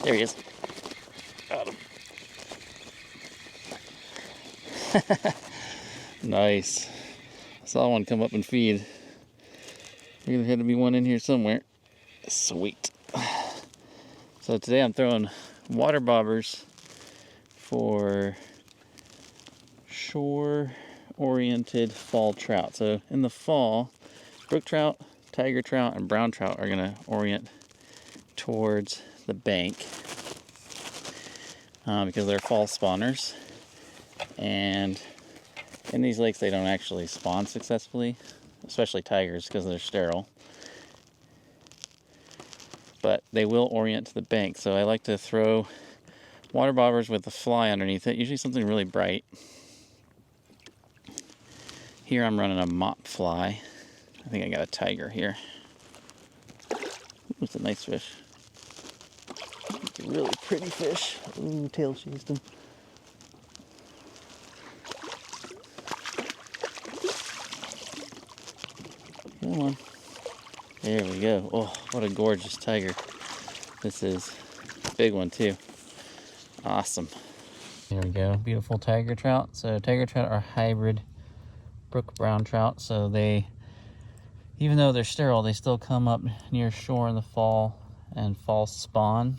There he is. Got him. Nice. I saw one come up and feed. There had to be one in here somewhere. Sweet. So today I'm throwing water bobbers for shore-oriented fall trout. So in the fall, brook trout, tiger trout, and brown trout are gonna orient towards the bank because they're fall spawners. And in these lakes, they don't actually spawn successfully, especially tigers because they're sterile. But they will orient to the bank. So I like to throw water bobbers with a fly underneath it, usually something really bright. Here I'm running a mop fly. I think I got a tiger here. Ooh, it's a nice fish. It's a really pretty fish. Ooh, tail chased him. Come on. There we go. Oh, what a gorgeous tiger. This is a big one too. Awesome. There we go. Beautiful tiger trout. So tiger trout are hybrid brook brown trout. So they, even though they're sterile, they still come up near shore in the fall and fall spawn.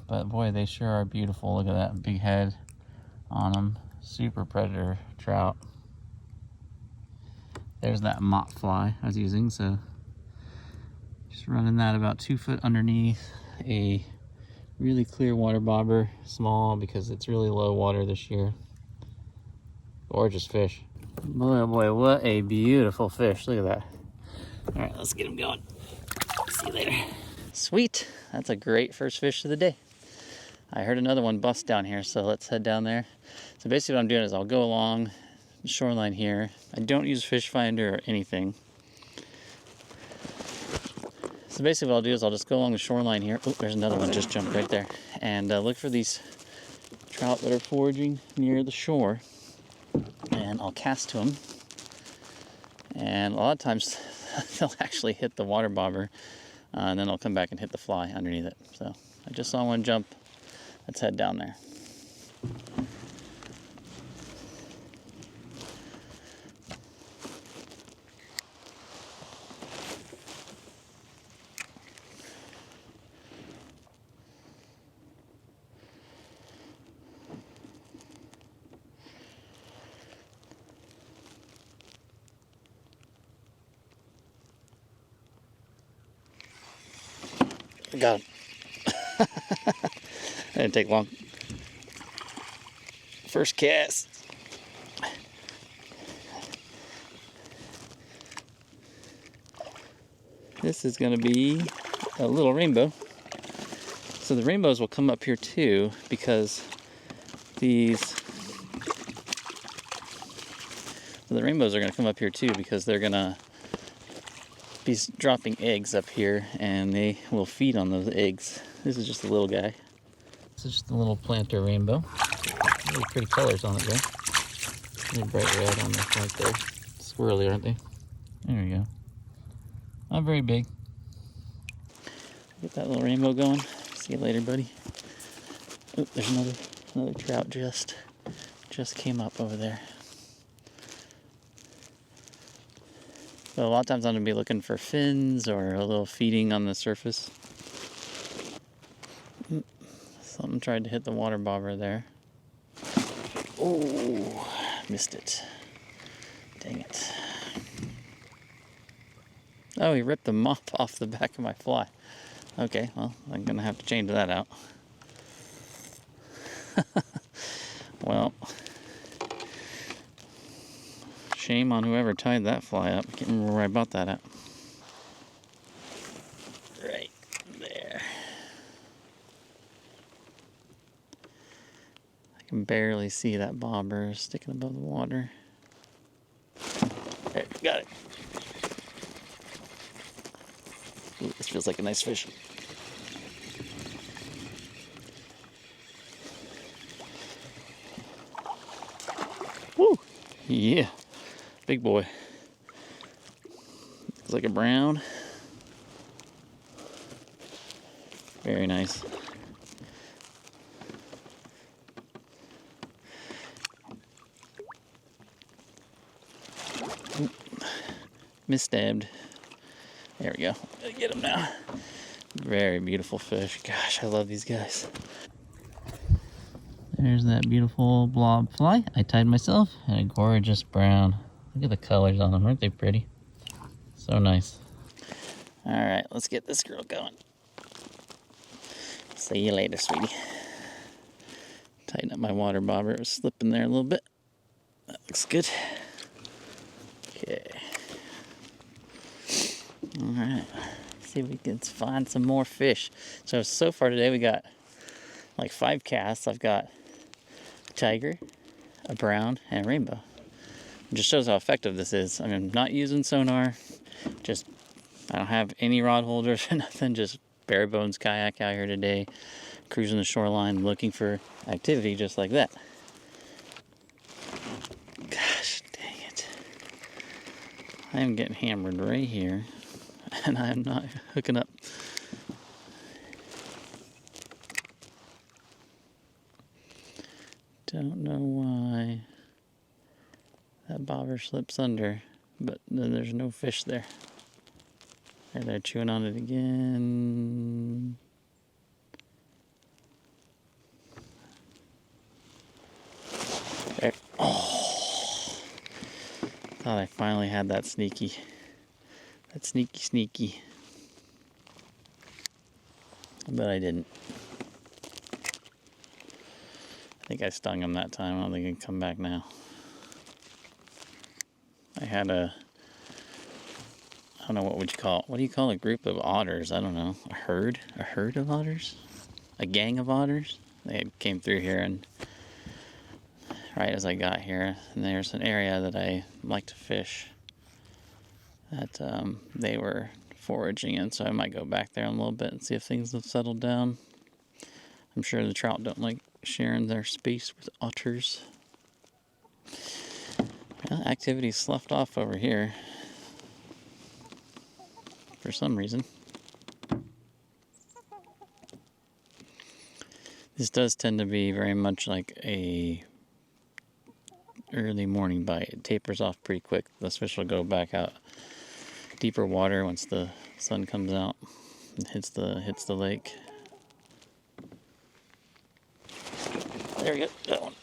But boy, they sure are beautiful. Look at that big head on them. Super predator trout. There's that mop fly I was using. So just running that about 2 foot underneath a really clear water bobber, small because it's really low water this year. Gorgeous fish. Boy, oh boy, what a beautiful fish. Look at that. All right, let's get him going. See you later. Sweet, that's a great first fish of the day. I heard another one bust down here, so let's head down there. So basically what I'm doing is I'll go along the shoreline here. I don't use fish finder or anything. So basically what I'll do is I'll just go along the shoreline here. Oh, there's another one just jumped right there. And look for these trout that are foraging near the shore. And I'll cast to them. And a lot of times they'll actually hit the water bobber. And then I'll come back and hit the fly underneath it. So I just saw one jump. Let's head down there. Got him. Didn't take long. First cast. This is going to be a little rainbow. So the rainbows will come up here too because the rainbows are going to come up here too because they're going to be dropping eggs up here and they will feed on those eggs. This is just a little guy. This is just a little planter rainbow. Really pretty colors on it there. Really bright red on the right there. Swirly, aren't they? There we go. Not very big. Get that little rainbow going. See you later, buddy. Oh, there's another trout just came up over there. So a lot of times I'm going to be looking for fins or a little feeding on the surface. Something tried to hit the water bobber there. Oh, missed it. Dang it. Oh, he ripped the mop off the back of my fly. Okay, well, I'm going to have to change that out. Well, shame on whoever tied that fly up. I can't remember where I bought that at. Right there. I can barely see that bobber sticking above the water. There, got it. Ooh, this feels like a nice fish. Woo! Yeah. Big boy. Looks like a brown. Very nice. misstabbed. There we go. Gotta get them now. Very beautiful fish. Gosh, I love these guys. There's that beautiful blob fly I tied myself, and a gorgeous brown. Look at the colors on them. Aren't they pretty? So nice. All right, let's get this girl going. See you later, sweetie. Tighten up my water bobber. It was slipping there a little bit. That looks good. Okay. All right. See if we can find some more fish. So far today we got like 5 casts. I've got a tiger, a brown, and a rainbow. It just shows how effective this is. I mean, I'm not using sonar. Just, I don't have any rod holders or nothing. Just bare bones kayak out here today. Cruising the shoreline, looking for activity just like that. Gosh, dang it. I am getting hammered right here. And I'm not hooking up. Don't know why that bobber slips under, but then there's no fish there. There, they're chewing on it again. There. Oh! Thought I finally had that sneaky. That sneaky. But I didn't. I think I stung him that time. I don't think he can come back now. I had I don't know, what do you call a group of otters? I don't know. A herd of otters? A gang of otters? They came through here, and right as I got here, and there's an area that I like to fish that they were foraging in, so I might go back there in a little bit and see if things have settled down. I'm sure the trout don't like sharing their space with otters. Well, activity sloughed off over here for some reason. This does tend to be very much like a early morning bite. It tapers off pretty quick. Those fish will go back out deeper water once the sun comes out and hits the lake. There we go. That one.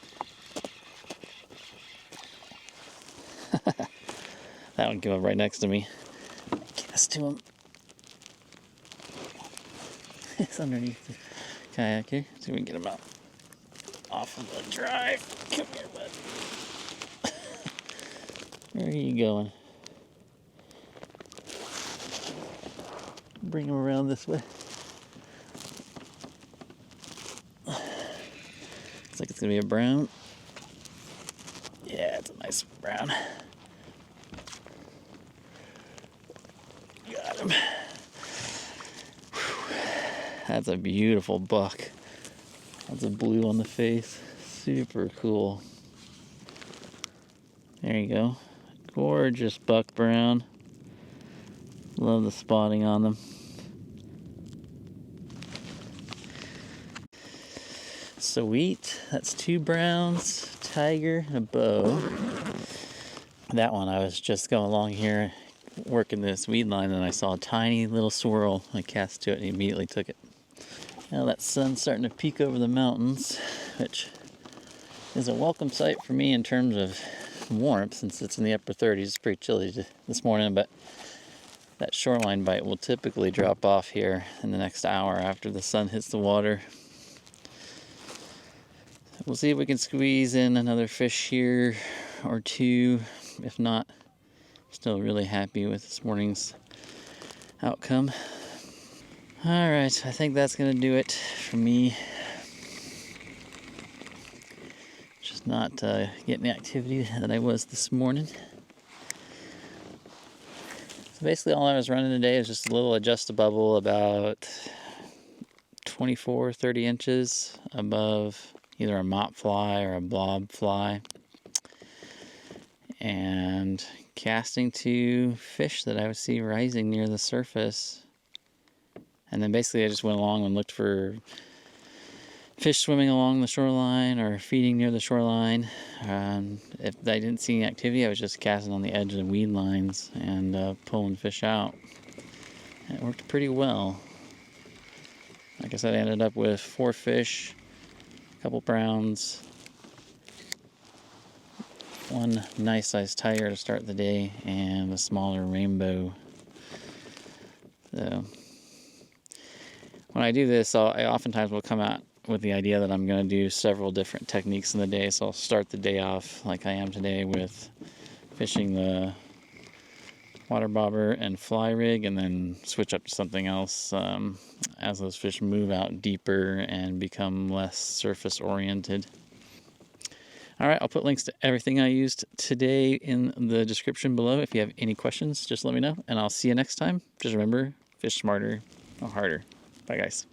That one came up right next to me. Cast to him. It's underneath the kayak here. See if we can get him out off of the drive. Come here, bud. Where are you going? Bring him around this way. Looks like it's gonna be a brown. Yeah, it's a nice brown. Got him. Whew. That's a beautiful buck. That's a blue on the face. Super cool. There you go. Gorgeous buck brown. Love the spotting on them. Sweet. That's 2 browns, tiger, and a bow. That one, I was just going along here working this weed line, and I saw a tiny little swirl. I cast to it and he immediately took it. Now that sun's starting to peek over the mountains, which is a welcome sight for me in terms of warmth, since it's in the upper 30s. It's pretty chilly this morning, but that shoreline bite will typically drop off here in the next hour after the sun hits the water. We'll see if we can squeeze in another fish here or 2. If not, still really happy with this morning's outcome. All right, I think that's gonna do it for me. Just not getting the activity that I was this morning. So basically all I was running today is just a little adjust-a-bubble about 24-30 inches above either a mop fly or a blob fly, and casting to fish that I would see rising near the surface. And then basically I just went along and looked for fish swimming along the shoreline or feeding near the shoreline. If I didn't see any activity, I was just casting on the edge of the weed lines and pulling fish out. And it worked pretty well. Like I said, I ended up with 4 fish, a couple browns, 1 nice sized tiger to start the day, and a smaller rainbow. So when I do this, I oftentimes will come out with the idea that I'm going to do several different techniques in the day. So I'll start the day off like I am today with fishing the water bobber and fly rig, and then switch up to something else as those fish move out deeper and become less surface oriented. Alright, I'll put links to everything I used today in the description below. If you have any questions, just let me know, and I'll see you next time. Just remember, fish smarter, not harder. Bye guys.